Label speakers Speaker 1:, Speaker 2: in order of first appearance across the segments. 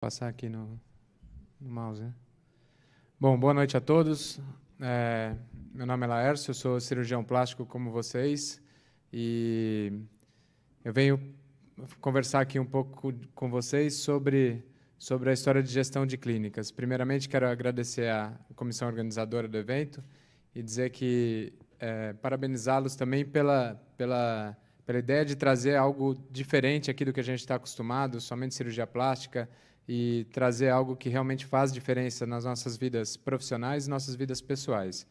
Speaker 1: Passar aqui no mouse, né? Bom, boa noite a todos. Meu nome é Laércio, eu sou cirurgião plástico como vocês e eu venho conversar aqui um pouco com vocês sobre a história de gestão de clínicas. Primeiramente, quero agradecer à comissão organizadora do evento e dizer que parabenizá-los também pela ideia de trazer algo diferente aqui do que a gente está acostumado, somente cirurgia plástica, e trazer algo que realmente faz diferença nas nossas vidas profissionais e nossas vidas pessoais.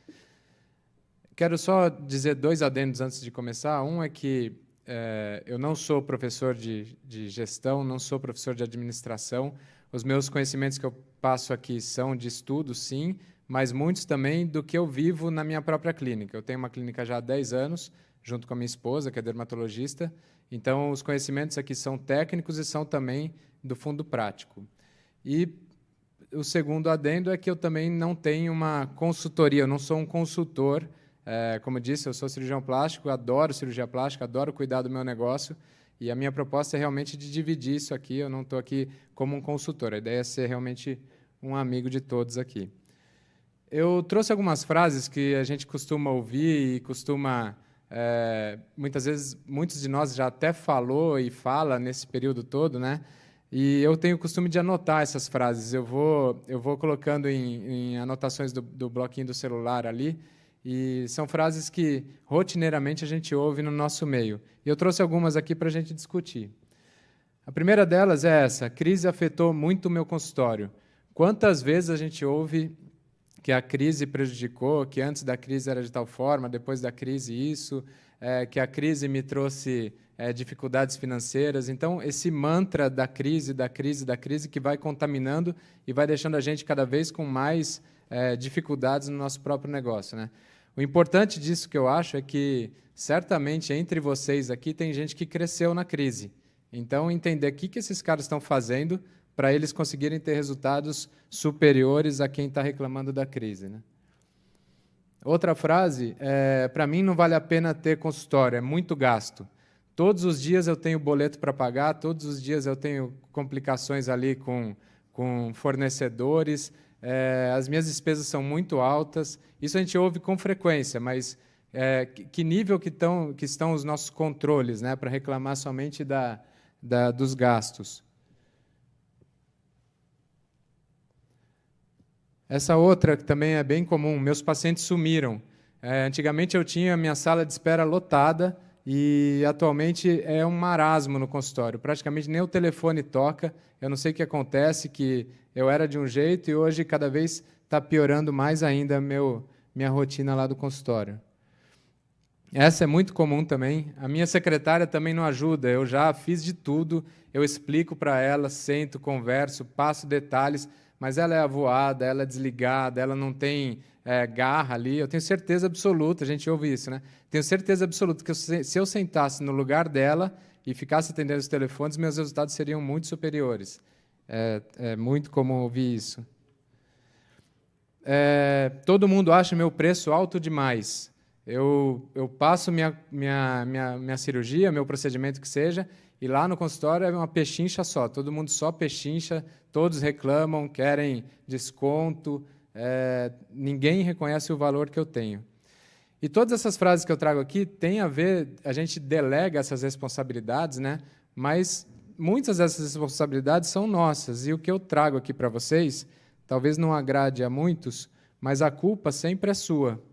Speaker 1: Quero só dizer dois adendos antes de começar. Um é que eu não sou professor de gestão, não sou professor de administração. Os meus conhecimentos que eu passo aqui são de estudo, sim, mas muitos também do que eu vivo na minha própria clínica. Eu tenho uma clínica já há 10 anos, junto com a minha esposa, que é dermatologista. Então, os conhecimentos aqui são técnicos e são também do fundo prático. E o segundo adendo é que eu também não tenho uma consultoria, eu não sou um consultor. Como eu disse, eu sou cirurgião plástico, adoro cirurgia plástica, adoro cuidar do meu negócio, e a minha proposta é realmente de dividir isso aqui. Eu não estou aqui como um consultor, a ideia é ser realmente um amigo de todos aqui. Eu trouxe algumas frases que a gente costuma ouvir e costuma... muitas vezes, muitos de nós já até falou e fala nesse período todo, né? E eu tenho o costume de anotar essas frases. Eu vou colocando em anotações do bloquinho do celular ali, e são frases que rotineiramente a gente ouve no nosso meio. E eu trouxe algumas aqui para a gente discutir. A primeira delas é essa: a crise afetou muito o meu consultório. Quantas vezes a gente ouve que a crise prejudicou, que antes da crise era de tal forma, depois da crise isso, que a crise me trouxe dificuldades financeiras. Então, esse mantra da crise, que vai contaminando e vai deixando a gente cada vez com mais dificuldades no nosso próprio negócio, né? O importante disso que eu acho é que, certamente, entre vocês aqui, tem gente que cresceu na crise. Então, entender o que esses caras estão fazendo para eles conseguirem ter resultados superiores a quem está reclamando da crise, né? Outra frase, para mim não vale a pena ter consultório, é muito gasto. Todos os dias eu tenho boleto para pagar, todos os dias eu tenho complicações ali com fornecedores, as minhas despesas são muito altas. Isso a gente ouve com frequência, mas que nível que estão os nossos controles, né, para reclamar somente dos gastos? Essa outra, que também é bem comum: meus pacientes sumiram. Antigamente eu tinha minha sala de espera lotada e atualmente é um marasmo no consultório. Praticamente nem o telefone toca. Eu não sei o que acontece, que eu era de um jeito e hoje cada vez está piorando mais ainda minha rotina lá do consultório. Essa é muito comum também. A minha secretária também não ajuda. Eu já fiz de tudo, eu explico para ela, sento, converso, passo detalhes, mas ela é avoada, ela é desligada, ela não tem garra ali. Eu tenho certeza absoluta, a gente ouve isso, né? Tenho certeza absoluta que se eu sentasse no lugar dela e ficasse atendendo os telefones, meus resultados seriam muito superiores. É muito comum ouvir isso. Todo mundo acha meu preço alto demais. Eu passo minha cirurgia, meu procedimento que seja, e lá no consultório é uma pechincha só. Todo mundo só pechincha, todos reclamam, querem desconto, ninguém reconhece o valor que eu tenho. E todas essas frases que eu trago aqui têm a ver, a gente delega essas responsabilidades, né? Mas muitas dessas responsabilidades são nossas, e o que eu trago aqui para vocês talvez não agrade a muitos, mas a culpa sempre é sua,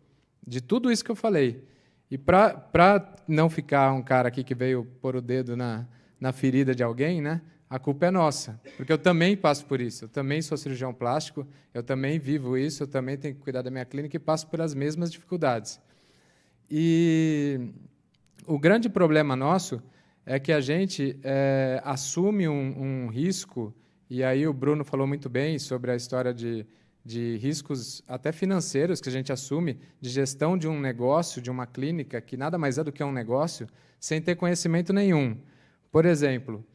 Speaker 1: de tudo isso que eu falei. E para não ficar um cara aqui que veio pôr o dedo na ferida de alguém, né, a culpa é nossa, porque eu também passo por isso. Eu também sou cirurgião plástico, eu também vivo isso, eu também tenho que cuidar da minha clínica e passo por as mesmas dificuldades. E o grande problema nosso é que a gente assume um risco, e aí o Bruno falou muito bem sobre a história de riscos até financeiros que a gente assume, de gestão de um negócio, de uma clínica, que nada mais é do que um negócio, sem ter conhecimento nenhum. Por exemplo,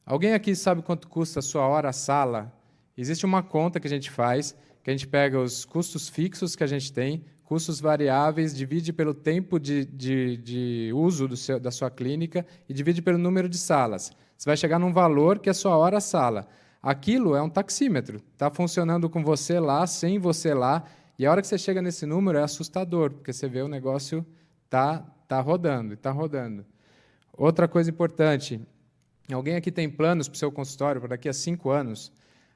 Speaker 1: alguém aqui sabe quanto custa a sua hora-sala? Existe uma conta que a gente faz, que a gente pega os custos fixos que a gente tem, custos variáveis, divide pelo tempo de uso da sua clínica e divide pelo número de salas. Você vai chegar num valor que é a sua hora-sala. Aquilo é um taxímetro, está funcionando com você lá, sem você lá, e a hora que você chega nesse número é assustador, porque você vê o negócio tá rodando, está rodando. Outra coisa importante, alguém aqui tem planos para o seu consultório para daqui a 5 anos?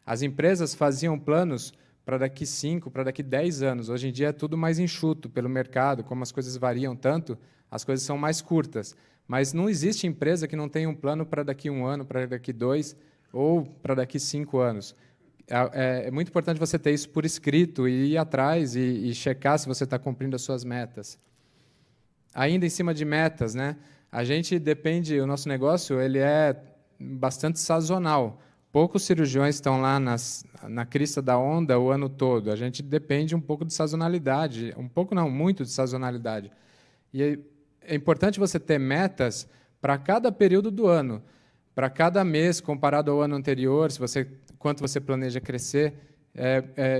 Speaker 1: As empresas faziam planos para daqui 5, para daqui 10 anos. Hoje em dia é tudo mais enxuto pelo mercado, como as coisas variam tanto, as coisas são mais curtas. Mas não existe empresa que não tenha um plano para daqui 1 ano, para daqui 2 ou para daqui 5 anos. É muito importante você ter isso por escrito e ir atrás e checar se você está cumprindo as suas metas. Ainda em cima de metas, né? A gente depende, o nosso negócio ele é bastante sazonal. Poucos cirurgiões estão lá na crista da onda o ano todo. A gente depende um pouco de sazonalidade, um pouco não, muito de sazonalidade. E é importante você ter metas para cada período do ano, para cada mês comparado ao ano anterior, quanto você planeja crescer.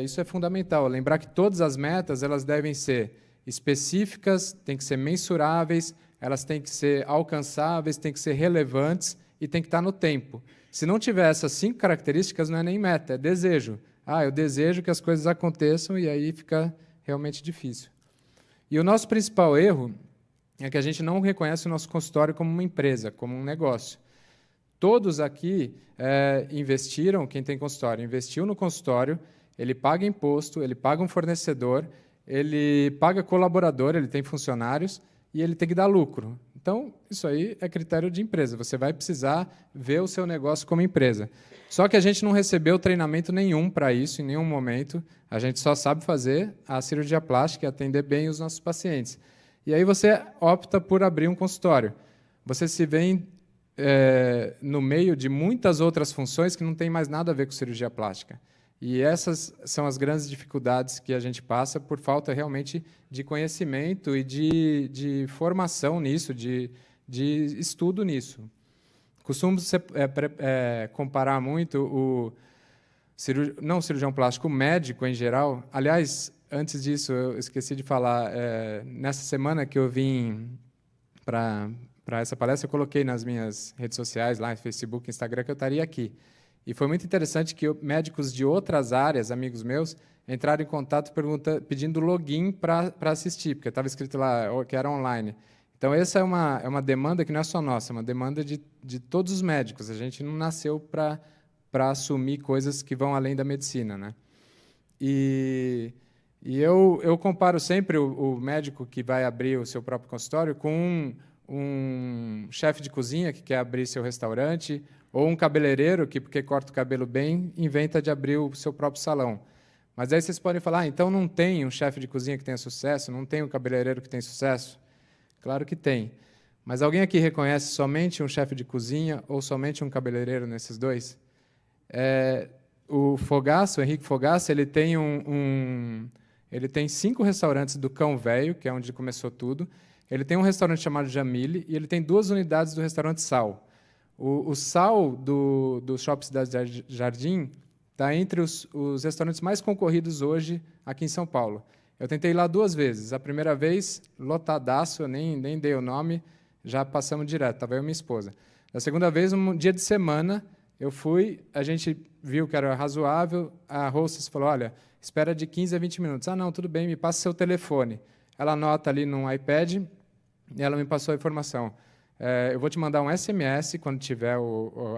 Speaker 1: Isso é fundamental. Lembrar que todas as metas elas devem ser específicas, têm que ser mensuráveis, elas têm que ser alcançáveis, têm que ser relevantes e têm que estar no tempo. Se não tiver essas 5 características, não é nem meta, é desejo. Eu desejo que as coisas aconteçam e aí fica realmente difícil. E o nosso principal erro é que a gente não reconhece o nosso consultório como uma empresa, como um negócio. Todos aqui investiram, quem tem consultório, investiu no consultório, ele paga imposto, ele paga um fornecedor, ele paga colaborador, ele tem funcionários e ele tem que dar lucro. Então, isso aí é critério de empresa. Você vai precisar ver o seu negócio como empresa. Só que a gente não recebeu treinamento nenhum para isso, em nenhum momento. A gente só sabe fazer a cirurgia plástica e atender bem os nossos pacientes. E aí você opta por abrir um consultório. Você se vê no meio de muitas outras funções que não tem mais nada a ver com cirurgia plástica. E essas são as grandes dificuldades que a gente passa por falta realmente de conhecimento e de formação nisso, de estudo nisso. Costumo comparar muito não o cirurgião plástico, o médico em geral. Aliás, antes disso, eu esqueci de falar, nessa semana que eu vim para essa palestra, eu coloquei nas minhas redes sociais, lá no Facebook, Instagram, que eu estaria aqui. E foi muito interessante que médicos de outras áreas, amigos meus, entraram em contato pedindo login para assistir, porque estava escrito lá que era online. Então, essa é uma demanda que não é só nossa, é uma demanda de todos os médicos. A gente não nasceu para assumir coisas que vão além da medicina, né? E eu comparo sempre o médico que vai abrir o seu próprio consultório com um chefe de cozinha que quer abrir seu restaurante, ou um cabeleireiro que, porque corta o cabelo bem, inventa de abrir o seu próprio salão. Mas aí vocês podem falar, então não tem um chefe de cozinha que tenha sucesso, não tem um cabeleireiro que tenha sucesso? Claro que tem. Mas alguém aqui reconhece somente um chefe de cozinha ou somente um cabeleireiro nesses dois? O Fogaça, o Henrique Fogaça, ele tem ele tem 5 restaurantes do Cão Velho, que é onde começou tudo. Ele tem um restaurante chamado Jamile e ele tem 2 unidades do restaurante Sal. O Sal do Shopping Cidade Jardim está entre os restaurantes mais concorridos hoje aqui em São Paulo. Eu tentei ir lá 2 vezes. A primeira vez, lotadaço, eu nem dei o nome, já passamos direto, estava eu e minha esposa. A segunda vez, um dia de semana, eu fui, a gente viu que era razoável, a hostess falou, olha, espera de 15 a 20 minutos. Não, tudo bem, me passa seu telefone. Ela anota ali no iPad e ela me passou a informação. Eu vou te mandar um SMS quando tiver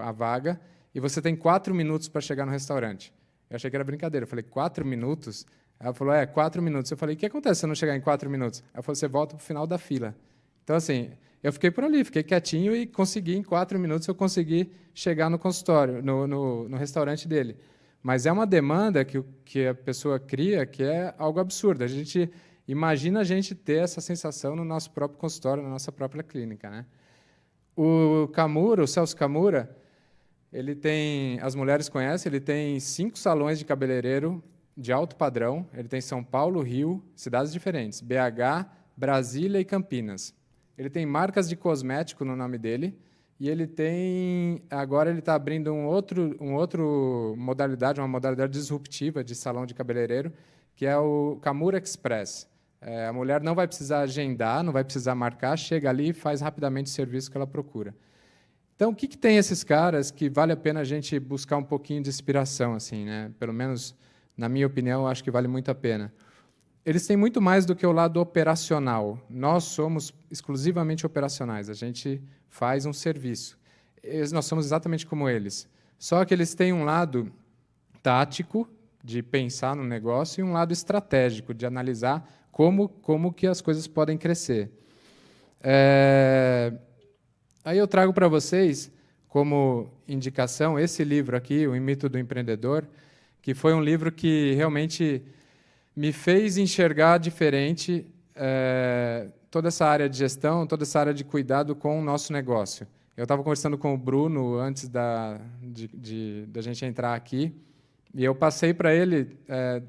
Speaker 1: a vaga e você tem 4 minutos para chegar no restaurante. Eu achei que era brincadeira. Eu falei, 4 minutos? Ela falou, 4 minutos. Eu falei, o que acontece se eu não chegar em 4 minutos? Ela falou, você volta para o final da fila. Então, assim, eu fiquei por ali, fiquei quietinho e consegui, em 4 minutos, eu consegui chegar no consultório, no restaurante dele. Mas é uma demanda que a pessoa cria que é algo absurdo. Imagina a gente ter essa sensação no nosso próprio consultório, na nossa própria clínica, né? O Celso Camura, ele tem, as mulheres conhecem, ele tem 5 salões de cabeleireiro de alto padrão. Ele tem São Paulo, Rio, cidades diferentes, BH, Brasília e Campinas. Ele tem marcas de cosmético no nome dele e agora ele está abrindo uma modalidade disruptiva de salão de cabeleireiro, que é o Camura Express. A mulher não vai precisar agendar, não vai precisar marcar, chega ali e faz rapidamente o serviço que ela procura. Então, o que tem esses caras que vale a pena a gente buscar um pouquinho de inspiração, assim, né? Pelo menos, na minha opinião, acho que vale muito a pena. Eles têm muito mais do que o lado operacional. Nós somos exclusivamente operacionais. A gente faz um serviço. Nós somos exatamente como eles. Só que eles têm um lado tático, de pensar no negócio, e um lado estratégico, de analisar como que as coisas podem crescer. Aí eu trago para vocês, como indicação, esse livro aqui, O Mito do Empreendedor, que foi um livro que realmente me fez enxergar diferente toda essa área de gestão, toda essa área de cuidado com o nosso negócio. Eu estava conversando com o Bruno antes da gente entrar aqui, e eu passei para ele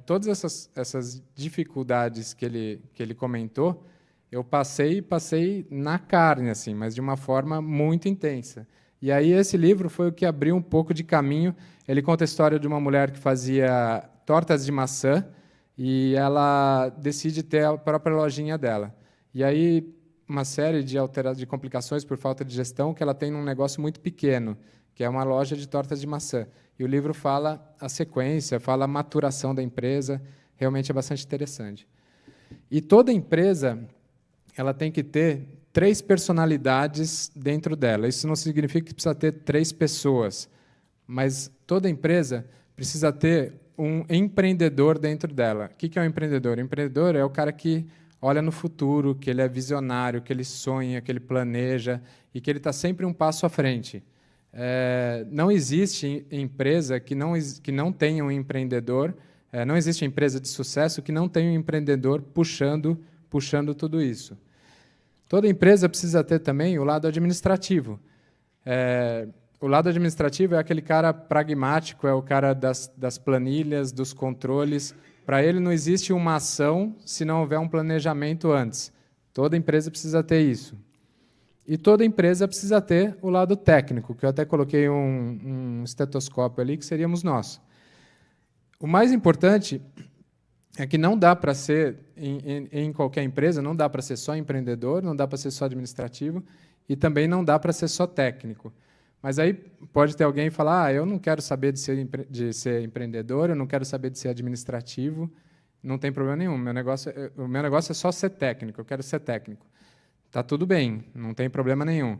Speaker 1: todas essas dificuldades que ele comentou. Eu passei na carne, assim, mas de uma forma muito intensa. E aí esse livro foi o que abriu um pouco de caminho. Ele conta a história de uma mulher que fazia tortas de maçã e ela decide ter a própria lojinha dela. E aí uma série de complicações por falta de gestão que ela tem num negócio muito pequeno, que é uma loja de tortas de maçã. E o livro fala a sequência, fala a maturação da empresa, realmente é bastante interessante. E toda empresa ela tem que ter 3 personalidades dentro dela. Isso não significa que precisa ter 3 pessoas, mas toda empresa precisa ter um empreendedor dentro dela. O que é um empreendedor? O empreendedor é o cara que olha no futuro, que ele é visionário, que ele sonha, que ele planeja e que ele está sempre um passo à frente. Não existe empresa que não tenha um empreendedor, não existe empresa de sucesso que não tenha um empreendedor puxando tudo isso. Toda empresa precisa ter também o lado administrativo. O lado administrativo é aquele cara pragmático, é o cara das planilhas, dos controles. Para ele não existe uma ação se não houver um planejamento antes. Toda empresa precisa ter isso. E toda empresa precisa ter o lado técnico, que eu até coloquei um estetoscópio ali, que seríamos nós. O mais importante é que não dá para ser, em qualquer empresa, não dá para ser só empreendedor, não dá para ser só administrativo, e também não dá para ser só técnico. Mas aí pode ter alguém e falar, eu não quero saber de ser empreendedor, eu não quero saber de ser administrativo, não tem problema nenhum, o meu negócio é só ser técnico, eu quero ser técnico. Está tudo bem, não tem problema nenhum.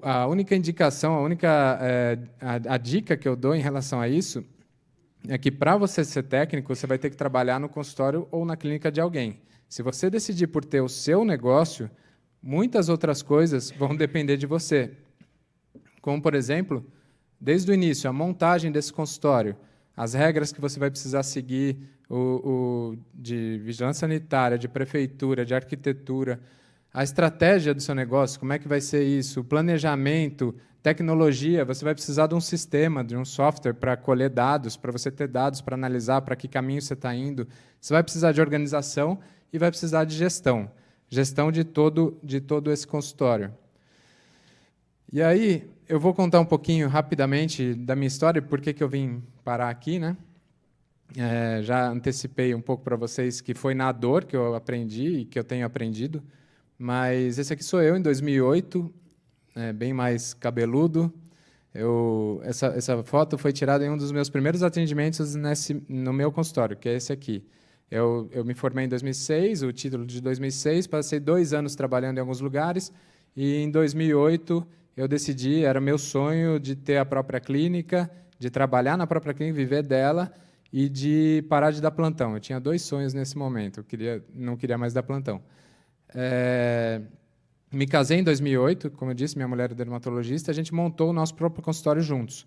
Speaker 1: A única indicação, a dica que eu dou em relação a isso é que, para você ser técnico, você vai ter que trabalhar no consultório ou na clínica de alguém. Se você decidir por ter o seu negócio, muitas outras coisas vão depender de você. Como, por exemplo, desde o início, a montagem desse consultório, as regras que você vai precisar seguir, de vigilância sanitária, de prefeitura, de arquitetura, a estratégia do seu negócio, como é que vai ser isso, o planejamento, tecnologia, você vai precisar de um sistema, de um software para colher dados, para você ter dados para analisar para que caminho você está indo. Você vai precisar de organização e vai precisar de gestão de todo esse consultório. E aí, eu vou contar um pouquinho rapidamente da minha história, por que eu vim parar aqui, né? Já antecipei um pouco para vocês que foi na dor que eu aprendi e que eu tenho aprendido, mas esse aqui sou eu, em 2008, bem mais cabeludo. Essa foto foi tirada em um dos meus primeiros atendimentos no meu consultório, que é esse aqui. Eu me formei em 2006, o título de 2006, passei 2 anos trabalhando em alguns lugares, e em 2008 eu decidi, era meu sonho de ter a própria clínica, de trabalhar na própria clínica, viver dela e de parar de dar plantão. Eu tinha 2 sonhos nesse momento, não queria mais dar plantão. Me casei em 2008, como eu disse, minha mulher é dermatologista, a gente montou o nosso próprio consultório juntos.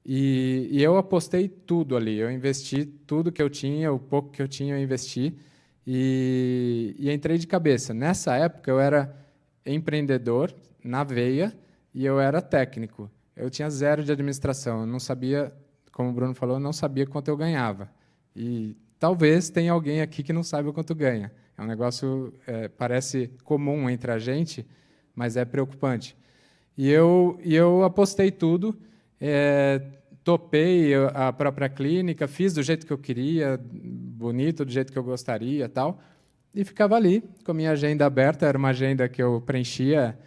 Speaker 1: E eu apostei tudo ali, eu investi tudo que eu tinha, o pouco que eu tinha eu investi, e entrei de cabeça. Nessa época eu era empreendedor, na veia, e eu era técnico. Eu tinha 0 de administração, eu não sabia, como o Bruno falou, eu não sabia quanto eu ganhava. E talvez tenha alguém aqui que não saiba quanto ganha. É um negócio, parece comum entre a gente, mas é preocupante. E eu apostei tudo, topei a própria clínica, fiz do jeito que eu queria, bonito, do jeito que eu gostaria, tal, e ficava ali com a minha agenda aberta. Era uma agenda que eu preenchia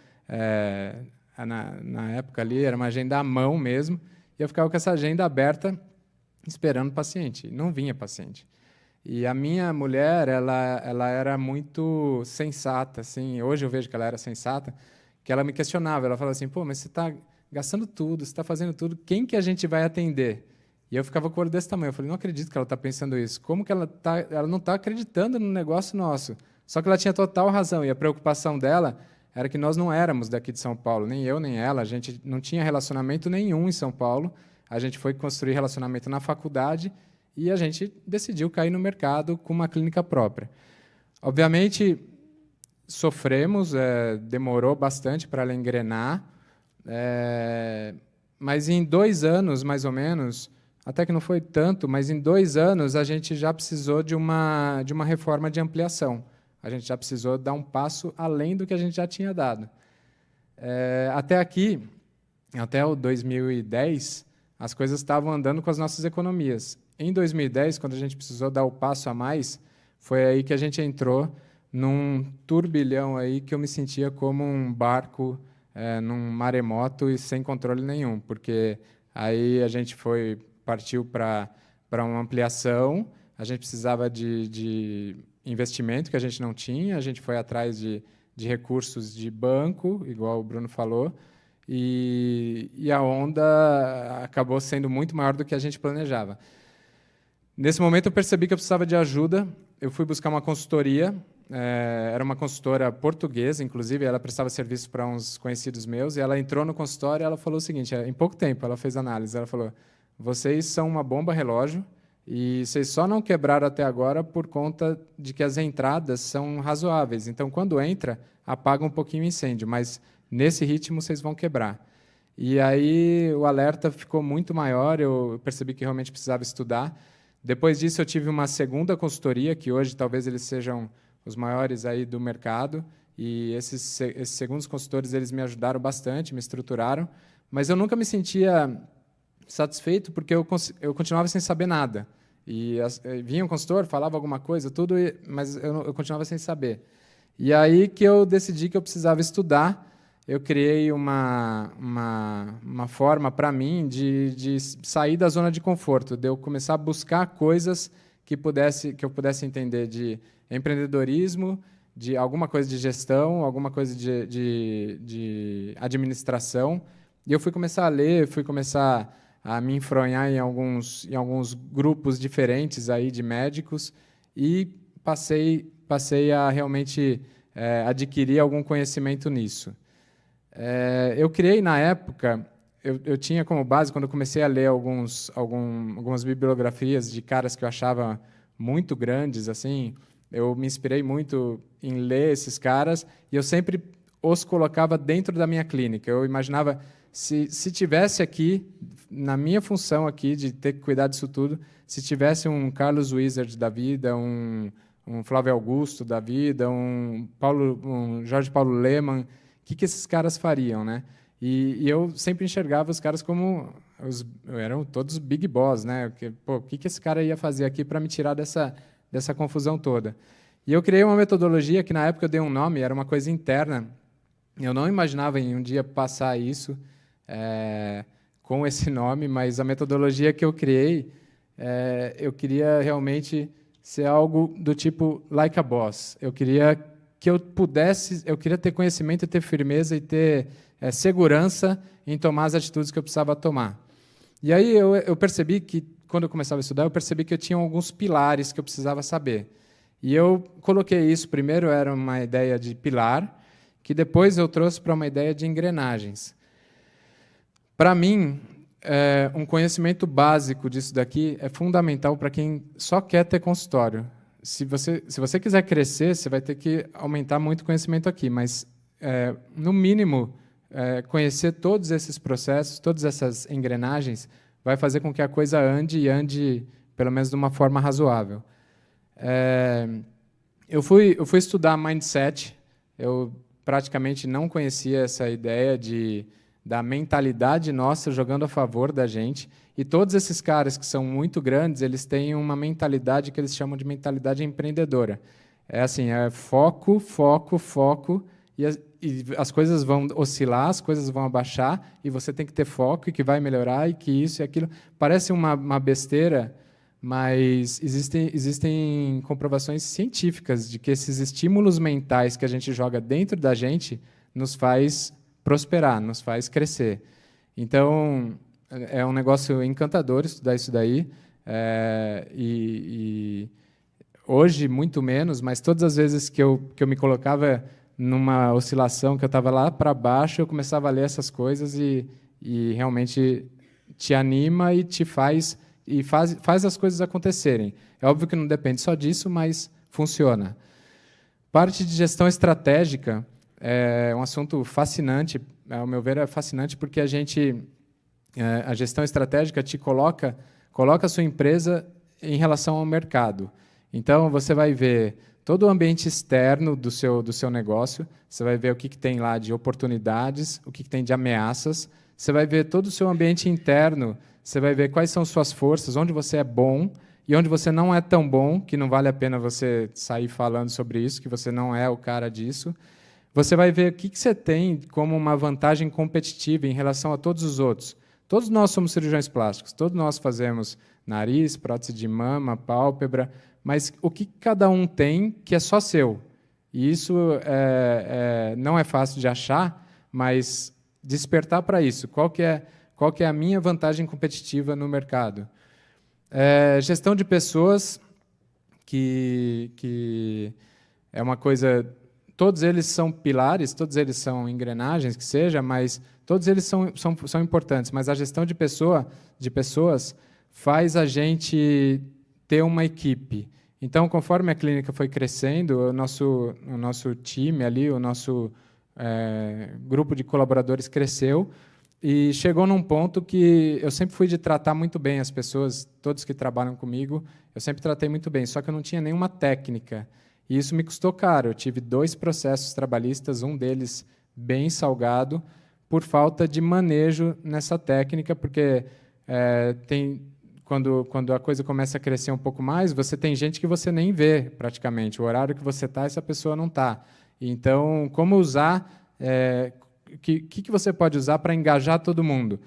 Speaker 1: na época ali, era uma agenda à mão mesmo, e eu ficava com essa agenda aberta, esperando o paciente. Não vinha paciente. E a minha mulher, ela era muito sensata, assim. Hoje eu vejo que ela era sensata, que ela me questionava. Ela falava assim: pô, mas você está gastando tudo, você está fazendo tudo, quem que a gente vai atender? E eu ficava com o olho desse tamanho. Eu falei: não acredito que ela está pensando isso. Como que ela não está acreditando no negócio nosso? Só que ela tinha total razão. E a preocupação dela era que nós não éramos daqui de São Paulo, nem eu, nem ela. A gente não tinha relacionamento nenhum em São Paulo. A gente foi construir relacionamento na faculdade e a gente decidiu cair no mercado com uma clínica própria. Obviamente, sofremos, demorou bastante para ela engrenar, mas em 2 anos, mais ou menos, até que não foi tanto, mas em 2 anos a gente já precisou de uma reforma de ampliação. A gente já precisou dar um passo além do que a gente já tinha dado. Até aqui, até o 2010, as coisas estavam andando com as nossas economias. Em 2010, quando a gente precisou dar o passo a mais, foi aí que a gente entrou num turbilhão aí que eu me sentia como um barco num maremoto e sem controle nenhum, porque aí a gente partiu para uma ampliação, a gente precisava de investimento que a gente não tinha, a gente foi atrás de recursos de banco, igual o Bruno falou, e a onda acabou sendo muito maior do que a gente planejava. Nesse momento, eu percebi que eu precisava de ajuda. Eu fui buscar uma consultoria. Era uma consultora portuguesa, inclusive, ela prestava serviço para uns conhecidos meus, e ela entrou no consultório e ela falou o seguinte, em pouco tempo, ela fez análise, ela falou: vocês são uma bomba relógio e vocês só não quebraram até agora por conta de que as entradas são razoáveis. Então, quando entra, apaga um pouquinho o incêndio, mas nesse ritmo vocês vão quebrar. E aí o alerta ficou muito maior, eu percebi que realmente precisava estudar. Depois disso, eu tive uma segunda consultoria, que hoje talvez eles sejam os maiores aí do mercado, e esses segundos consultores eles me ajudaram bastante, me estruturaram, mas eu nunca me sentia satisfeito porque eu continuava sem saber nada. E vinha um consultor, falava alguma coisa, tudo, mas eu continuava sem saber. E aí que eu decidi que eu precisava estudar. Eu criei uma forma para mim de sair da zona de conforto, de eu começar a buscar coisas que eu pudesse entender de empreendedorismo, de alguma coisa de gestão, alguma coisa de administração. E eu fui começar a ler, fui começar a me enfronhar em alguns grupos diferentes aí de médicos e passei a realmente adquirir algum conhecimento nisso. Eu criei, na época, eu tinha como base, quando eu comecei a ler algumas bibliografias de caras que eu achava muito grandes, assim, eu me inspirei muito em ler esses caras, e eu sempre os colocava dentro da minha clínica. Eu imaginava, se tivesse aqui, na minha função aqui, de ter que cuidar disso tudo, se tivesse um Carlos Wizard da vida, um Flávio Augusto da vida, um Jorge Paulo Lemann, o que esses caras fariam, né? E eu sempre enxergava os caras como eram todos big boss, né? O que esse cara ia fazer aqui para me tirar dessa confusão toda? E eu criei uma metodologia que na época eu dei um nome, era uma coisa interna. Eu não imaginava em um dia passar isso com esse nome, mas a metodologia que eu criei, eu queria realmente ser algo do tipo like a boss. Eu queria ter conhecimento e ter firmeza e ter segurança em tomar as atitudes que eu precisava tomar. E aí eu percebi que, quando eu começava a estudar, eu percebi que eu tinha alguns pilares que eu precisava saber. E eu coloquei isso, primeiro era uma ideia de pilar, que depois eu trouxe para uma ideia de engrenagens. Para mim, um conhecimento básico disso daqui é fundamental para quem só quer ter consultório. Se você quiser crescer, você vai ter que aumentar muito o conhecimento aqui, mas, no mínimo, conhecer todos esses processos, todas essas engrenagens, vai fazer com que a coisa ande, pelo menos, de uma forma razoável. Eu fui estudar mindset, eu praticamente não conhecia essa ideia da mentalidade nossa jogando a favor da gente, e todos esses caras que são muito grandes, eles têm uma mentalidade que eles chamam de mentalidade empreendedora. Foco, foco, foco, e as coisas vão oscilar, as coisas vão abaixar, e você tem que ter foco, e que vai melhorar, e que isso e aquilo. Parece uma besteira, mas existem comprovações científicas de que esses estímulos mentais que a gente joga dentro da gente nos faz prosperar, nos faz crescer. Então, é um negócio encantador estudar isso daí. Hoje, muito menos, mas todas as vezes que eu me colocava numa oscilação, que eu estava lá para baixo, eu começava a ler essas coisas e realmente te anima e te faz as coisas acontecerem. É óbvio que não depende só disso, mas funciona. Parte de gestão estratégica é um assunto fascinante, ao meu ver, é fascinante porque a gestão estratégica te coloca a sua empresa em relação ao mercado. Então, você vai ver todo o ambiente externo do seu negócio, você vai ver o que tem lá de oportunidades, o que tem de ameaças, você vai ver todo o seu ambiente interno, você vai ver quais são suas forças, onde você é bom e onde você não é tão bom, que não vale a pena você sair falando sobre isso, que você não é o cara disso. Você vai ver o que você tem como uma vantagem competitiva em relação a todos os outros. Todos nós somos cirurgiões plásticos, todos nós fazemos nariz, prótese de mama, pálpebra, mas o que cada um tem que é só seu. E isso não é fácil de achar, mas despertar para isso. Qual que é a minha vantagem competitiva no mercado? Gestão de pessoas, que é uma coisa... Todos eles são pilares, todos eles são engrenagens, que seja, mas todos eles são importantes. Mas a gestão de pessoas faz a gente ter uma equipe. Então, conforme a clínica foi crescendo, o nosso time ali, o nosso grupo de colaboradores cresceu e chegou num ponto que eu sempre fui de tratar muito bem as pessoas, todos que trabalham comigo, eu sempre tratei muito bem, só que eu não tinha nenhuma técnica. E isso me custou caro. Eu tive 2 processos trabalhistas, um deles bem salgado, por falta de manejo nessa técnica, porque quando a coisa começa a crescer um pouco mais, você tem gente que você nem vê, praticamente. O horário que você está, essa pessoa não está. Então, como usar... O que você pode usar para engajar todo mundo?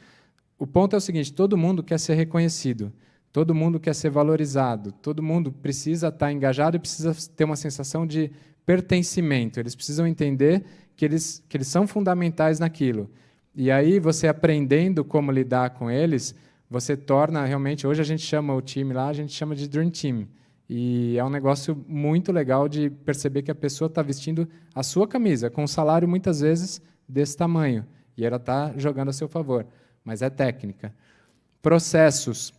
Speaker 1: O ponto é o seguinte, todo mundo quer ser reconhecido. Todo mundo quer ser valorizado, todo mundo precisa estar engajado e precisa ter uma sensação de pertencimento. Eles precisam entender que eles são fundamentais naquilo. E aí, você aprendendo como lidar com eles, você torna realmente... Hoje a gente chama o time lá, a gente chama de Dream Team. E é um negócio muito legal de perceber que a pessoa está vestindo a sua camisa, com um salário, muitas vezes, desse tamanho. E ela está jogando a seu favor. Mas é técnica. Processos.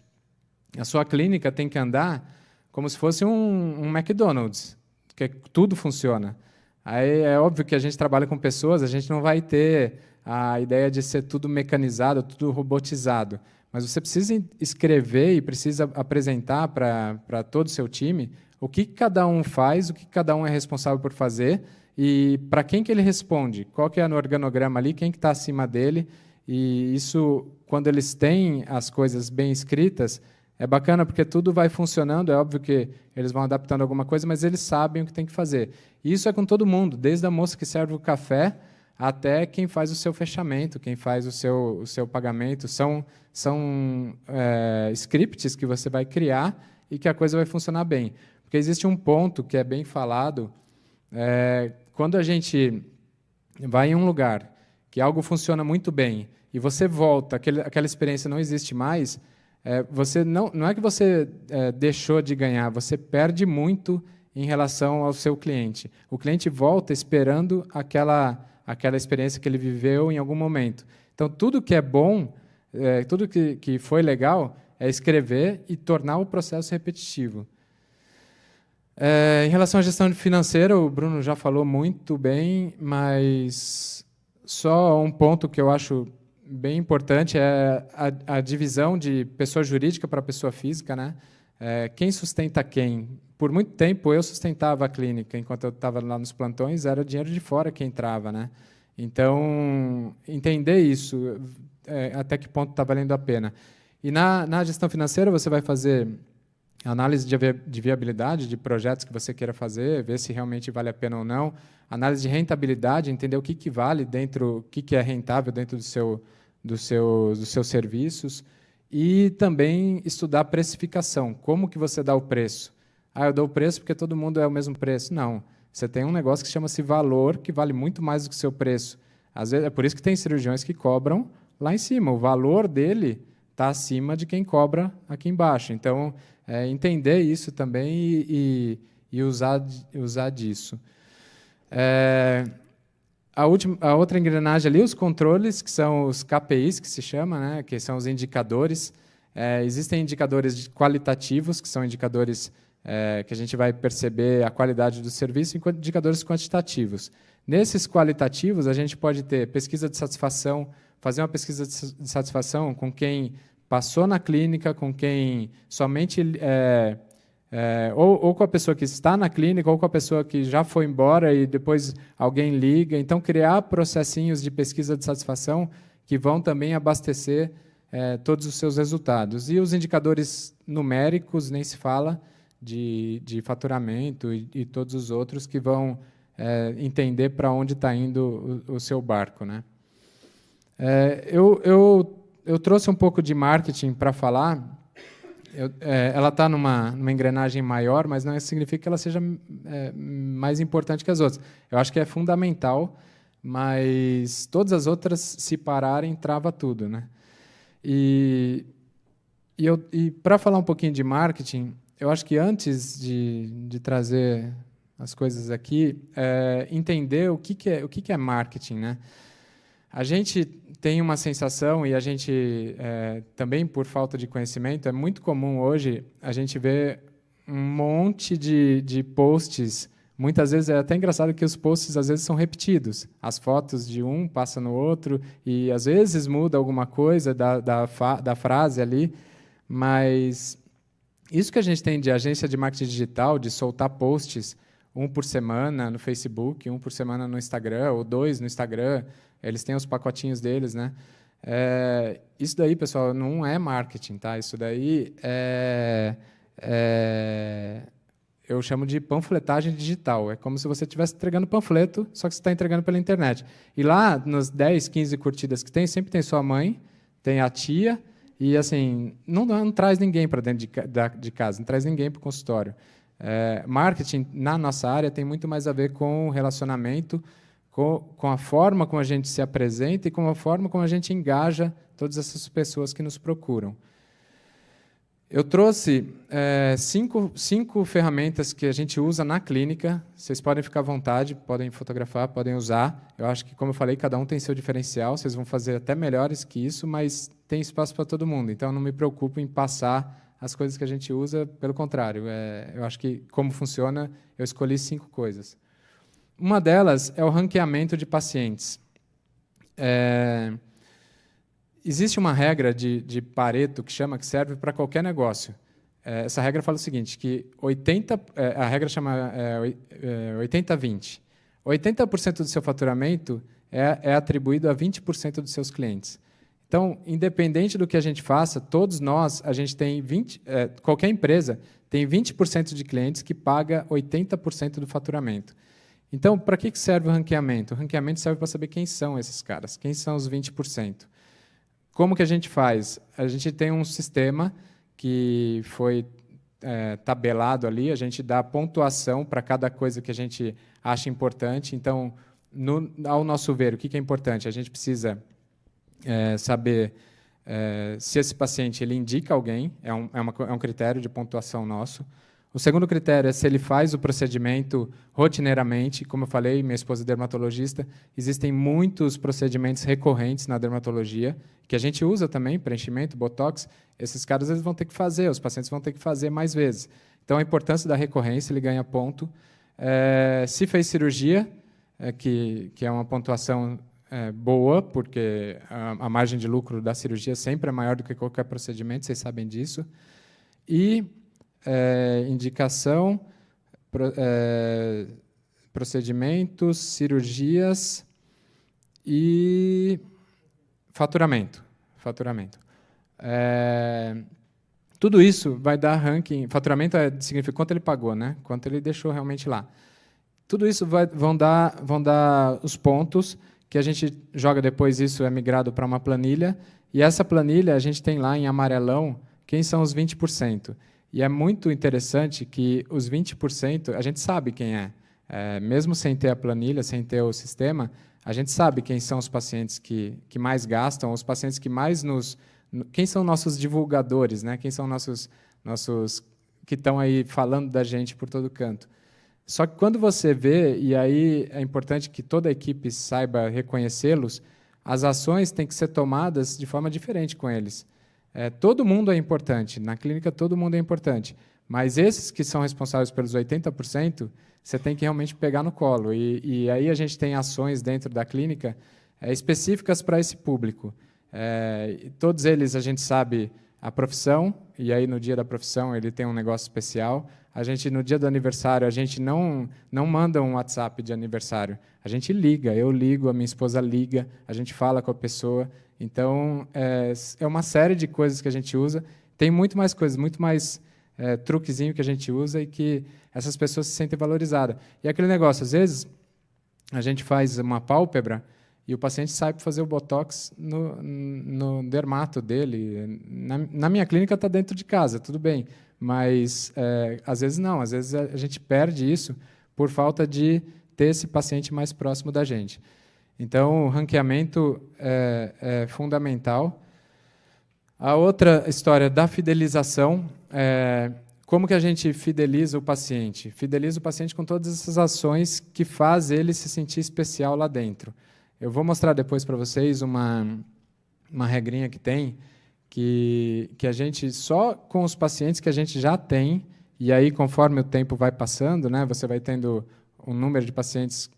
Speaker 1: A sua clínica tem que andar como se fosse um McDonald's, que tudo funciona. Aí é óbvio que a gente trabalha com pessoas, a gente não vai ter a ideia de ser tudo mecanizado, tudo robotizado. Mas você precisa escrever e precisa apresentar para todo o seu time o que cada um faz, o que cada um é responsável por fazer e para quem que ele responde, qual que é no organograma ali, quem que está acima dele. E isso, quando eles têm as coisas bem escritas, é bacana porque tudo vai funcionando, é óbvio que eles vão adaptando alguma coisa, mas eles sabem o que tem que fazer. E isso é com todo mundo, desde a moça que serve o café até quem faz o seu fechamento, quem faz o seu pagamento. São scripts que você vai criar e que a coisa vai funcionar bem. Porque existe um ponto que é bem falado, quando a gente vai em um lugar que algo funciona muito bem e você volta, aquela experiência não existe mais, você não é que você deixou de ganhar, você perde muito em relação ao seu cliente. O cliente volta esperando aquela experiência que ele viveu em algum momento. Então, tudo que é bom, tudo que foi legal, é escrever e tornar o processo repetitivo. Em relação à gestão financeira, o Bruno já falou muito bem, mas só um ponto que eu acho bem importante é a divisão de pessoa jurídica para pessoa física, né? Quem sustenta quem? Por muito tempo, eu sustentava a clínica, enquanto eu estava lá nos plantões, era o dinheiro de fora que entrava, né? Então, entender isso, até que ponto está valendo a pena. E na gestão financeira, você vai fazer Análise de viabilidade de projetos que você queira fazer, ver se realmente vale a pena ou não. Análise de rentabilidade, entender o que vale dentro, o que é rentável dentro dos seus serviços. E também estudar precificação. Como que você dá o preço? Eu dou o preço porque todo mundo é o mesmo preço. Não. Você tem um negócio que chama-se valor, que vale muito mais do que o seu preço. Às vezes, é por isso que tem cirurgiões que cobram lá em cima. O valor dele está acima de quem cobra aqui embaixo. Então, entender isso também e usar disso. A outra engrenagem ali, os controles, que são os KPIs, que se chama, né, que são os indicadores. Existem indicadores qualitativos, que são indicadores que a gente vai perceber a qualidade do serviço, e indicadores quantitativos. Nesses qualitativos, a gente pode ter pesquisa de satisfação, fazer uma pesquisa de satisfação com quem passou na clínica, com quem somente... ou com a pessoa que está na clínica, ou com a pessoa que já foi embora e depois alguém liga. Então, criar processinhos de pesquisa de satisfação que vão também abastecer todos os seus resultados. E os indicadores numéricos, nem se fala, de faturamento e todos os outros que vão entender para onde está indo o seu barco, né? Eu trouxe um pouco de marketing para falar. Ela está numa engrenagem maior, mas não significa que ela seja mais importante que as outras. Eu acho que é fundamental, mas todas as outras, se pararem, trava tudo, né? E para falar um pouquinho de marketing, eu acho que antes de trazer as coisas aqui, entender o que é marketing, né? A gente tem uma sensação, e a gente, também por falta de conhecimento, é muito comum hoje a gente ver um monte de posts. Muitas vezes é até engraçado que os posts às vezes são repetidos. As fotos de um passam no outro, e às vezes muda alguma coisa da frase ali, mas isso que a gente tem de agência de marketing digital, de soltar posts, um por semana no Facebook, um por semana no Instagram, ou 2 no Instagram, eles têm os pacotinhos deles, né? Isso daí, pessoal, não é marketing, tá? Isso daí eu chamo de panfletagem digital. É como se você estivesse entregando panfleto, só que você está entregando pela internet. E lá, nas 10, 15 curtidas que tem, sempre tem sua mãe, tem a tia, e assim, não traz ninguém para dentro de casa, não traz ninguém para o consultório. Marketing, na nossa área, tem muito mais a ver com o relacionamento, com a forma como a gente se apresenta e com a forma como a gente engaja todas essas pessoas que nos procuram. Eu trouxe 5 ferramentas que a gente usa na clínica. Vocês podem ficar à vontade, podem fotografar, podem usar. Eu acho que, como eu falei, cada um tem seu diferencial. Vocês vão fazer até melhores que isso, mas tem espaço para todo mundo. Então, não me preocupo em passar as coisas que a gente usa. Pelo contrário, eu acho que, como funciona, eu escolhi 5 coisas. Uma delas é o ranqueamento de pacientes. Existe uma regra de Pareto que serve para qualquer negócio. Essa regra fala o seguinte, que a regra chama 80-20. 80% do seu faturamento é atribuído a 20% dos seus clientes. Então, independente do que a gente faça, todos nós, a gente tem qualquer empresa tem 20% de clientes que paga 80% do faturamento. Então, para que serve o ranqueamento? O ranqueamento serve para saber quem são esses caras, quem são os 20%. Como que a gente faz? A gente tem um sistema que foi tabelado ali, a gente dá pontuação para cada coisa que a gente acha importante. Então, ao nosso ver, o que é importante? A gente precisa saber se esse paciente ele indica alguém, é um critério de pontuação nosso. O segundo critério é se ele faz o procedimento rotineiramente. Como eu falei, minha esposa é dermatologista, existem muitos procedimentos recorrentes na dermatologia, que a gente usa também, preenchimento, botox. Esses caras eles vão ter que fazer, os pacientes vão ter que fazer mais vezes. Então, a importância da recorrência, ele ganha ponto. Se fez cirurgia, que é uma pontuação boa, porque a margem de lucro da cirurgia sempre é maior do que qualquer procedimento, vocês sabem disso. E indicação, procedimentos, cirurgias e faturamento. Tudo isso vai dar ranking. Faturamento significa quanto ele pagou, né? Quanto ele deixou realmente lá. Tudo isso vão dar os pontos que a gente joga depois, isso é migrado para uma planilha, e essa planilha a gente tem lá em amarelão quem são os 20%. E é muito interessante que os 20%, a gente sabe quem é. Mesmo sem ter a planilha, sem ter o sistema, a gente sabe quem são os pacientes que mais gastam, os pacientes que mais quem são nossos divulgadores, né? Quem são nossos que estão aí falando da gente por todo canto. Só que quando você vê, e aí é importante que toda a equipe saiba reconhecê-los, as ações têm que ser tomadas de forma diferente com eles. Todo mundo é importante, na clínica todo mundo é importante, mas esses que são responsáveis pelos 80%, você tem que realmente pegar no colo. E aí a gente tem ações dentro da clínica específicas para esse público. Todos eles a gente sabe a profissão, e aí no dia da profissão ele tem um negócio especial. A gente, no dia do aniversário, a gente não manda um WhatsApp de aniversário. A gente liga, eu ligo, a minha esposa liga, a gente fala com a pessoa. Então, é uma série de coisas que a gente usa. Tem muito mais coisas, muito mais truquezinho que a gente usa e que essas pessoas se sentem valorizadas. E aquele negócio, às vezes, a gente faz uma pálpebra e o paciente sai para fazer o botox no dermato dele. Na minha clínica está dentro de casa, tudo bem. Mas, às vezes, não. Às vezes, a gente perde isso por falta de ter esse paciente mais próximo da gente. Então, o ranqueamento é fundamental. A outra história da fidelização, como que a gente fideliza o paciente? Fideliza o paciente com todas essas ações que faz ele se sentir especial lá dentro. Eu vou mostrar depois para vocês uma regrinha que tem, que a gente, só com os pacientes que a gente já tem, e aí, conforme o tempo vai passando, né, você vai tendo um número de pacientes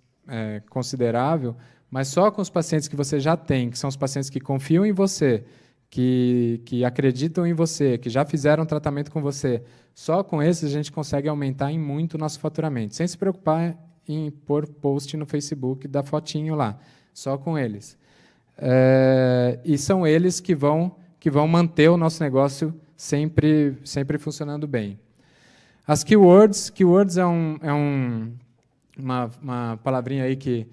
Speaker 1: considerável, mas só com os pacientes que você já tem, que são os pacientes que confiam em você, que acreditam em você, que já fizeram tratamento com você, só com esses a gente consegue aumentar em muito o nosso faturamento, sem se preocupar em pôr post no Facebook, dar fotinho lá, só com eles. E são eles que vão manter o nosso negócio sempre funcionando bem. As keywords é uma palavrinha aí que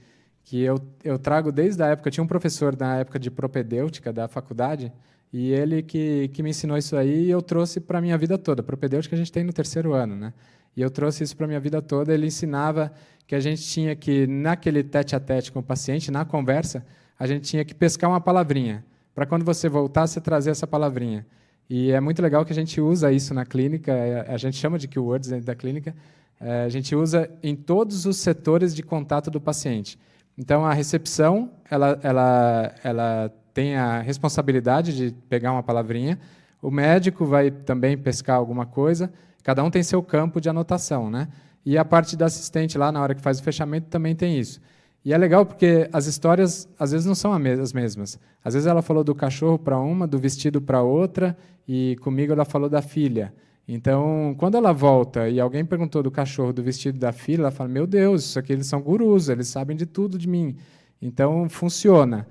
Speaker 1: eu trago desde a época. Tinha um professor na época de propedêutica da faculdade, e ele que me ensinou isso aí, e eu trouxe para a minha vida toda. Propedêutica a gente tem no 3º ano, né? E eu trouxe isso para a minha vida toda. Ele ensinava que a gente tinha que, naquele tete-a-tete com o paciente, na conversa, a gente tinha que pescar uma palavrinha, para quando você voltar, você trazer essa palavrinha. E é muito legal que a gente usa isso na clínica, a gente chama de keywords dentro da clínica, a gente usa em todos os setores de contato do paciente. Então, a recepção, ela tem a responsabilidade de pegar uma palavrinha, o médico vai também pescar alguma coisa, cada um tem seu campo de anotação, né? E a parte da assistente lá, na hora que faz o fechamento, também tem isso. E é legal porque as histórias, às vezes, não são as mesmas. Às vezes ela falou do cachorro para uma, do vestido para outra, e comigo ela falou da filha. Então, quando ela volta e alguém perguntou do cachorro, do vestido da filha, ela fala, meu Deus, isso aqui eles são gurus, eles sabem de tudo de mim. Então, funciona.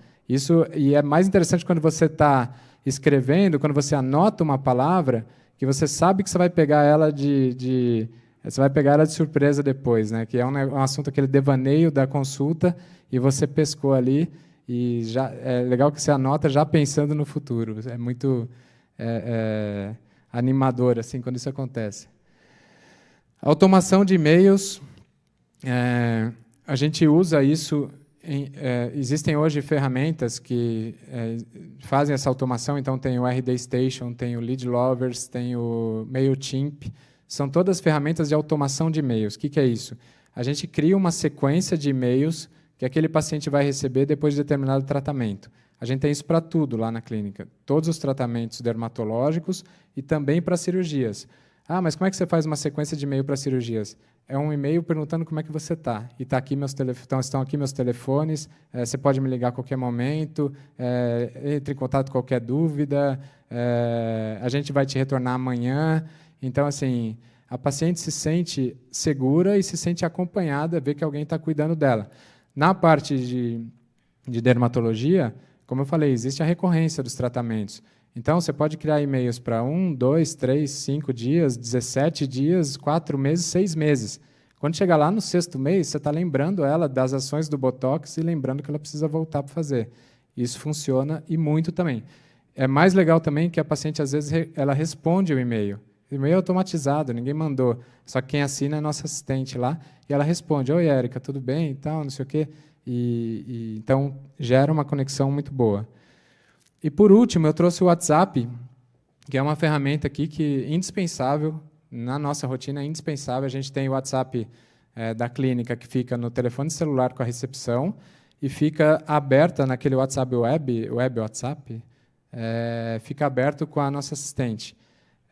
Speaker 1: E é mais interessante quando você está escrevendo, quando você anota uma palavra, que você sabe que você vai pegar ela você vai pegar ela de surpresa depois, né? Que é um assunto, aquele devaneio da consulta, e você pescou ali, e já é legal que você anota já pensando no futuro. É muito animador assim, quando isso acontece. Automação de e-mails, a gente usa isso. Existem hoje ferramentas que fazem essa automação, então tem o RD Station, tem o Lead Lovers, tem o MailChimp, são todas ferramentas de automação de e-mails. O que é isso? A gente cria uma sequência de e-mails que aquele paciente vai receber depois de determinado tratamento. A gente tem isso para tudo lá na clínica, todos os tratamentos dermatológicos e também para cirurgias. Ah, mas como é que você faz uma sequência de e-mail para cirurgias? É um e-mail perguntando como é que você está. E estão aqui meus telefones, você pode me ligar a qualquer momento, entre em contato com qualquer dúvida, a gente vai te retornar amanhã. Então, assim, a paciente se sente segura e se sente acompanhada, vê que alguém está cuidando dela. Na parte de dermatologia, como eu falei, existe a recorrência dos tratamentos. Então, você pode criar e-mails para 1, 2, 3, 5 dias, 17 dias, 4 meses, 6 meses. Quando chegar lá no 6º mês, você está lembrando ela das ações do Botox e lembrando que ela precisa voltar para fazer. Isso funciona e muito também. É mais legal também que a paciente, às vezes, ela responde o e-mail. O e-mail é automatizado, ninguém mandou. Só que quem assina é nossa assistente lá, e ela responde, oi, Érica, tudo bem? E tal, não sei o quê. Então, gera uma conexão muito boa. E, por último, eu trouxe o WhatsApp, que é uma ferramenta aqui que é indispensável, na nossa rotina é indispensável. A gente tem o WhatsApp da clínica, que fica no telefone celular com a recepção, e fica aberta naquele WhatsApp web WhatsApp, fica aberto com a nossa assistente.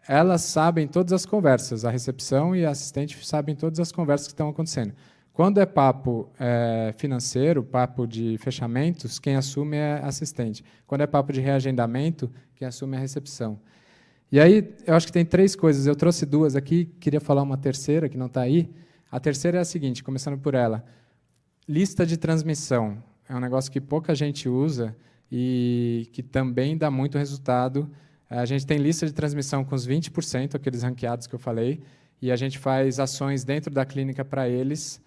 Speaker 1: Elas sabem todas as conversas, a recepção e a assistente sabem todas as conversas que estão acontecendo. Quando é papo financeiro, papo de fechamentos, quem assume é a assistente. Quando é papo de reagendamento, quem assume é a recepção. E aí, eu acho que tem 3 coisas. Eu trouxe 2 aqui, queria falar uma terceira, que não está aí. A terceira é a seguinte, começando por ela. Lista de transmissão. É um negócio que pouca gente usa e que também dá muito resultado. A gente tem lista de transmissão com os 20%, aqueles ranqueados que eu falei, e a gente faz ações dentro da clínica para eles.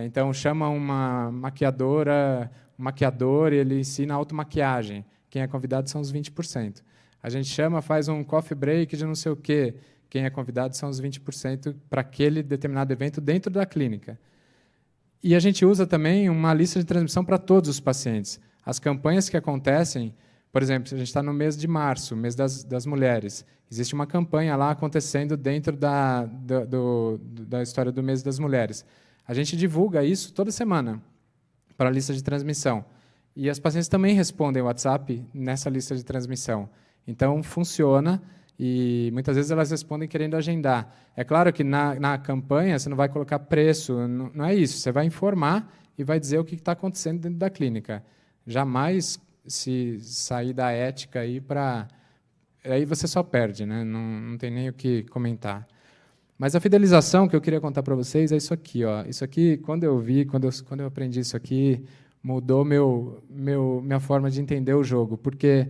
Speaker 1: Então, chama uma maquiadora, um maquiador, e ele ensina automaquiagem. Quem é convidado são os 20%. A gente chama, faz um coffee break de não sei o quê. Quem é convidado são os 20% para aquele determinado evento dentro da clínica. E a gente usa também uma lista de transmissão para todos os pacientes. As campanhas que acontecem, por exemplo, a gente está no mês de março, mês das mulheres. Existe uma campanha lá acontecendo dentro da história do mês das mulheres. A gente divulga isso toda semana para a lista de transmissão. E as pacientes também respondem o WhatsApp nessa lista de transmissão. Então, funciona e muitas vezes elas respondem querendo agendar. É claro que na campanha você não vai colocar preço, não é isso. Você vai informar e vai dizer o que está acontecendo dentro da clínica. Jamais se sair da ética aí para... Aí você só perde, né? Não tem nem o que comentar. Mas a fidelização que eu queria contar para vocês é isso aqui. Ó. Isso aqui, quando eu aprendi isso aqui, mudou minha forma de entender o jogo. Porque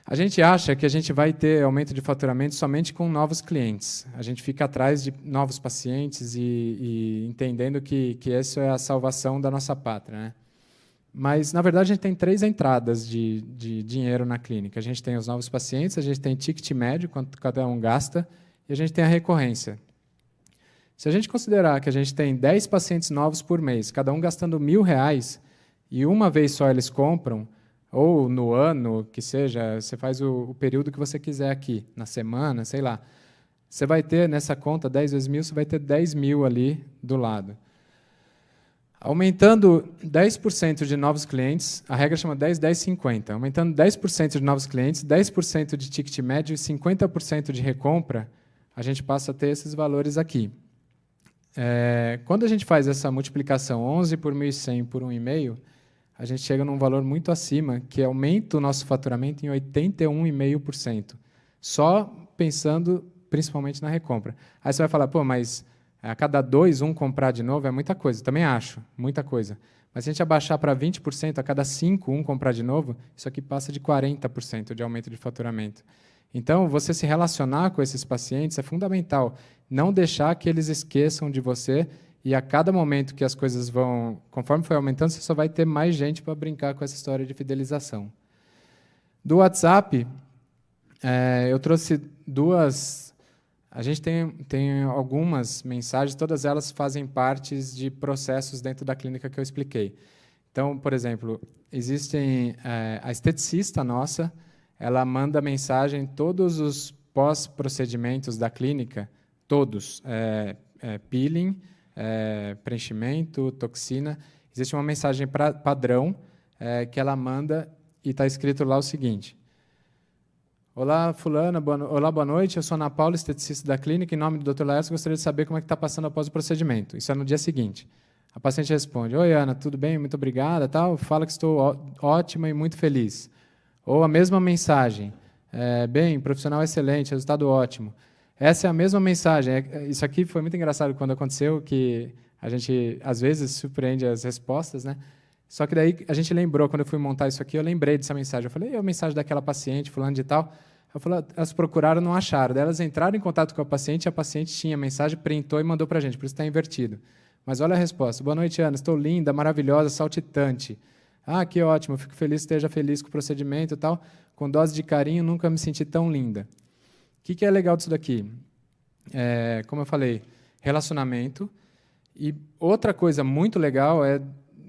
Speaker 1: a gente acha que a gente vai ter aumento de faturamento somente com novos clientes. A gente fica atrás de novos pacientes e entendendo que essa é a salvação da nossa pátria, né? Mas, na verdade, a gente tem 3 entradas de dinheiro na clínica. A gente tem os novos pacientes, a gente tem ticket médio, quanto cada um gasta, e a gente tem a recorrência. Se a gente considerar que a gente tem 10 pacientes novos por mês, cada um gastando R$1.000, e uma vez só eles compram, ou no ano, que seja, você faz o período que você quiser aqui, na semana, sei lá, você vai ter, nessa conta, 10 vezes 1.000, você vai ter 10.000 ali do lado. Aumentando 10% de novos clientes, a regra chama 10-10-50. Aumentando 10% de novos clientes, 10% de ticket médio e 50% de recompra, a gente passa a ter esses valores aqui. Quando a gente faz essa multiplicação 11 por 1.100 por 1,5, a gente chega num valor muito acima, que aumenta o nosso faturamento em 81,5%. Só pensando principalmente na recompra. Aí você vai falar, pô, mas a cada 2, um comprar de novo é muita coisa. Também acho, muita coisa. Mas se a gente abaixar para 20%, a cada 5, um comprar de novo, isso aqui passa de 40% de aumento de faturamento. Então, você se relacionar com esses pacientes é fundamental. Não deixar que eles esqueçam de você e a cada momento que as coisas vão... Conforme for aumentando, você só vai ter mais gente para brincar com essa história de fidelização. Do WhatsApp, eu trouxe 2... A gente tem algumas mensagens, todas elas fazem parte de processos dentro da clínica que eu expliquei. Então, por exemplo, existem a esteticista nossa, ela manda mensagem todos os pós-procedimentos da clínica, todos, peeling, preenchimento, toxina. Existe uma mensagem padrão que ela manda e está escrito lá o seguinte: olá, fulana, boa noite, eu sou Ana Paula, esteticista da clínica, em nome do Dr. Laércio, gostaria de saber como é que está passando após o procedimento. Isso é no dia seguinte. A paciente responde, oi, Ana, tudo bem? Muito obrigada, tal. Fala que estou ótima e muito feliz. Ou a mesma mensagem, bem, profissional excelente, resultado ótimo. Essa é a mesma mensagem. Isso aqui foi muito engraçado quando aconteceu, que a gente, às vezes, surpreende as respostas, né? Só que daí a gente lembrou, quando eu fui montar isso aqui, eu lembrei dessa mensagem. Eu falei, a mensagem daquela paciente, fulano de tal. Eu falei, elas procuraram, não acharam. Daí elas entraram em contato com a paciente tinha a mensagem, printou e mandou para a gente, por isso está invertido. Mas olha a resposta. Boa noite, Ana. Estou linda, maravilhosa, saltitante. Ah, que ótimo. Fico feliz, esteja feliz com o procedimento e tal. Com dose de carinho, nunca me senti tão linda. O que é legal disso daqui? Como eu falei, relacionamento. E outra coisa muito legal é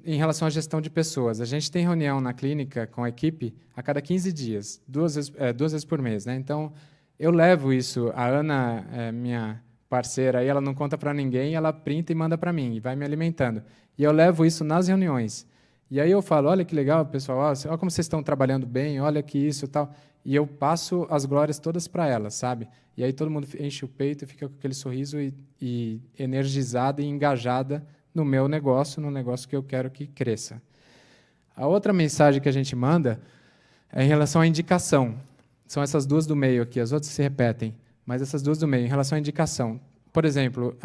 Speaker 1: em relação à gestão de pessoas. A gente tem reunião na clínica com a equipe a cada 15 dias, duas vezes por mês, né? Então, eu levo isso. A Ana, minha parceira, aí ela não conta para ninguém, ela printa e manda para mim, e vai me alimentando. E eu levo isso nas reuniões. E aí eu falo, olha que legal, pessoal, olha como vocês estão trabalhando bem, olha que isso e tal. E eu passo as glórias todas para elas, sabe? E aí todo mundo enche o peito e fica com aquele sorriso e energizada e engajada no meu negócio, no negócio que eu quero que cresça. A outra mensagem que a gente manda é em relação à indicação. São essas duas do meio aqui, as outras se repetem, mas essas duas do meio, em relação à indicação. Por exemplo,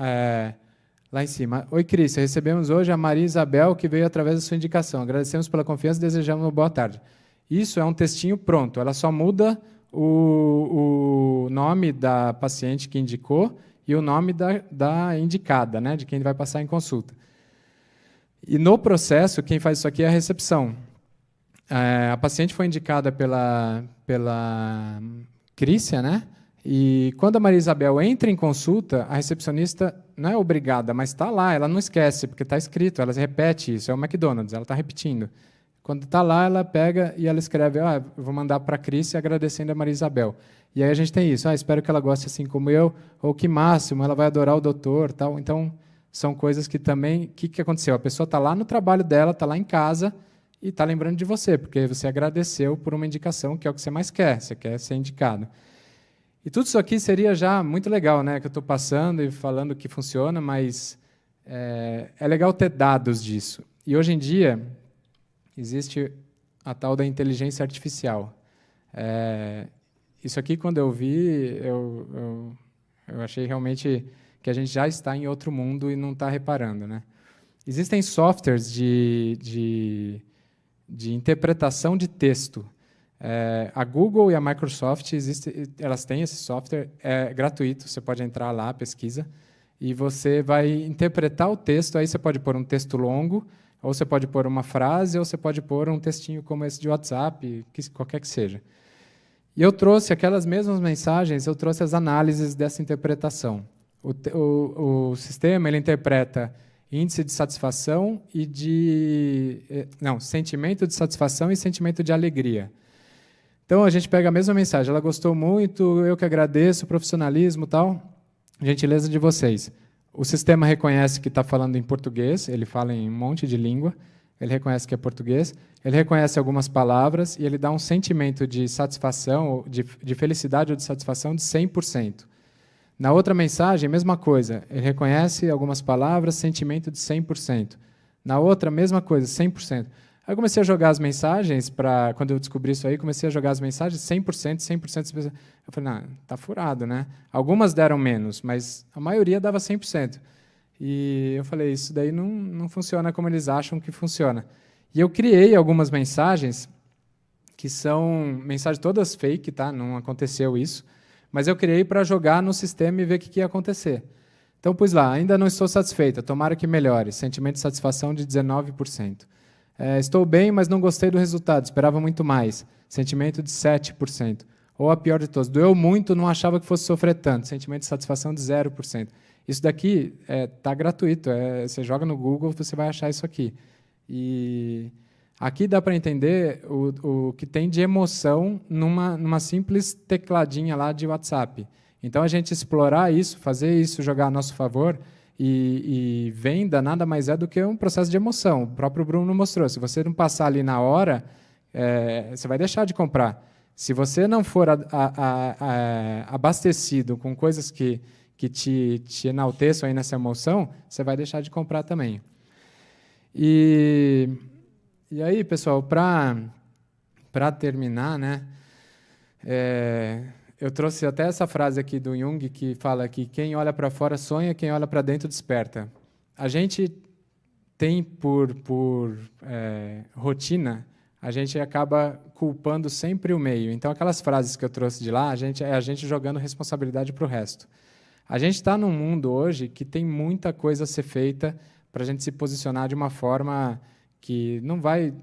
Speaker 1: lá em cima, oi, Cris, recebemos hoje a Maria Isabel, que veio através da sua indicação. Agradecemos pela confiança e desejamos uma boa tarde. Isso é um textinho pronto, ela só muda o nome da paciente que indicou e o nome da indicada, né, de quem vai passar em consulta. E no processo, quem faz isso aqui é a recepção. A paciente foi indicada pela Crícia, né? E quando a Maria Isabel entra em consulta, a recepcionista não é obrigada, mas está lá, ela não esquece, porque está escrito, ela repete isso, é o McDonald's, ela está repetindo. Quando está lá, ela pega e ela escreve, eu vou mandar para a Crícia agradecendo a Maria Isabel. E aí a gente tem isso, espero que ela goste assim como eu, ou que máximo, ela vai adorar o doutor, tal. Então, são coisas que também... O que aconteceu? A pessoa está lá no trabalho dela, está lá em casa e está lembrando de você, porque você agradeceu por uma indicação, que é o que você mais quer, você quer ser indicado. E tudo isso aqui seria já muito legal, né, que eu estou passando e falando que funciona, mas é legal ter dados disso. E hoje em dia existe a tal da inteligência artificial. Isso aqui, quando eu vi, eu achei realmente que a gente já está em outro mundo e não está reparando, né? Existem softwares de interpretação de texto. A Google e a Microsoft, elas têm esse software, é gratuito, você pode entrar lá, pesquisa, e você vai interpretar o texto, aí você pode pôr um texto longo, ou você pode pôr uma frase, ou você pode pôr um textinho como esse de WhatsApp, qualquer que seja. E eu trouxe aquelas mesmas mensagens, eu trouxe as análises dessa interpretação. O sistema ele interpreta índice de satisfação sentimento de satisfação e sentimento de alegria. Então, a gente pega a mesma mensagem, ela gostou muito, eu que agradeço, o profissionalismo e tal, gentileza de vocês. O sistema reconhece que está falando em português, ele fala em um monte de língua, ele reconhece que é português, ele reconhece algumas palavras e ele dá um sentimento de satisfação, de felicidade ou de satisfação de 100%. Na outra mensagem, mesma coisa, ele reconhece algumas palavras, sentimento de 100%. Na outra, mesma coisa, 100%. Aí eu comecei a jogar as mensagens, quando eu descobri isso aí, comecei a jogar as mensagens 100%, 100%. Eu falei, não, está furado, né? Algumas deram menos, mas a maioria dava 100%. E eu falei, isso daí não funciona como eles acham que funciona. E eu criei algumas mensagens, que são mensagens todas fake, tá? Não aconteceu isso, mas eu criei para jogar no sistema e ver o que ia acontecer. Então, pus lá, ainda não estou satisfeita, tomara que melhore, sentimento de satisfação de 19%. Estou bem, mas não gostei do resultado, esperava muito mais, sentimento de 7%. Ou a pior de todas, doeu muito, não achava que fosse sofrer tanto, sentimento de satisfação de 0%. Isso daqui está gratuito, você joga no Google, você vai achar isso aqui. E aqui dá para entender o que tem de emoção numa simples tecladinha lá de WhatsApp. Então, a gente explorar isso, fazer isso jogar a nosso favor, e venda nada mais é do que um processo de emoção. O próprio Bruno mostrou. Se você não passar ali na hora, você vai deixar de comprar. Se você não for abastecido com coisas que te enalteçam aí nessa emoção, você vai deixar de comprar também. E aí, pessoal, para terminar, né, eu trouxe até essa frase aqui do Jung, que fala que quem olha para fora sonha, quem olha para dentro desperta. A gente tem por rotina, a gente acaba culpando sempre o meio. Então, aquelas frases que eu trouxe de lá, a gente jogando responsabilidade para o resto. A gente está num mundo hoje que tem muita coisa a ser feita para a gente se posicionar de uma forma que não vai...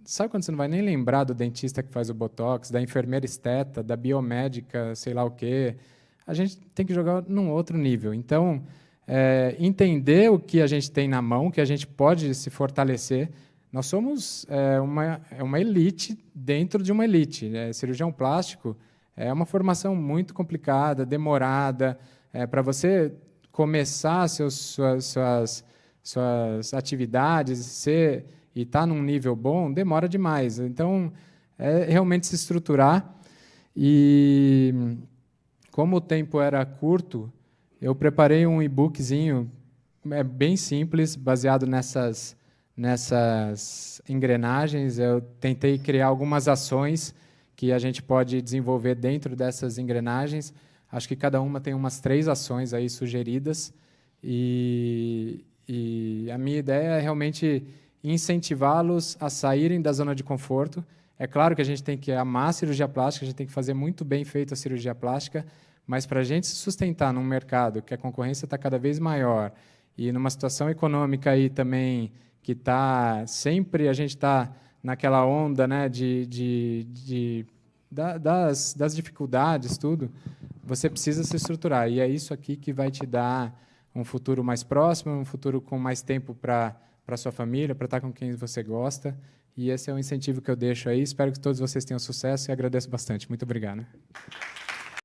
Speaker 1: Sabe quando você não vai nem lembrar do dentista que faz o Botox, da enfermeira esteta, da biomédica, sei lá o quê? A gente tem que jogar num outro nível. Então, entender o que a gente tem na mão, que a gente pode se fortalecer. Nós somos uma elite dentro de uma elite. Cirurgião plástico é uma formação muito complicada, demorada. Para você começar suas atividades e estar num nível bom, demora demais. Então, realmente se estruturar. E, como o tempo era curto, eu preparei um e-bookzinho bem simples, baseado nessas engrenagens. Eu tentei criar algumas ações que a gente pode desenvolver dentro dessas engrenagens. Acho que cada uma tem umas 3 ações aí sugeridas. E a minha ideia é realmente incentivá-los a saírem da zona de conforto. É claro que a gente tem que amar a cirurgia plástica, a gente tem que fazer muito bem feita a cirurgia plástica, mas para a gente se sustentar num mercado que a concorrência está cada vez maior e numa situação econômica aí também que está sempre, a gente está naquela onda, né, das dificuldades, tudo, você precisa se estruturar. E é isso aqui que vai te dar um futuro mais próximo, um futuro com mais tempo para a sua família, para estar com quem você gosta. E esse é o incentivo que eu deixo aí. Espero que todos vocês tenham sucesso e agradeço bastante. Muito obrigado.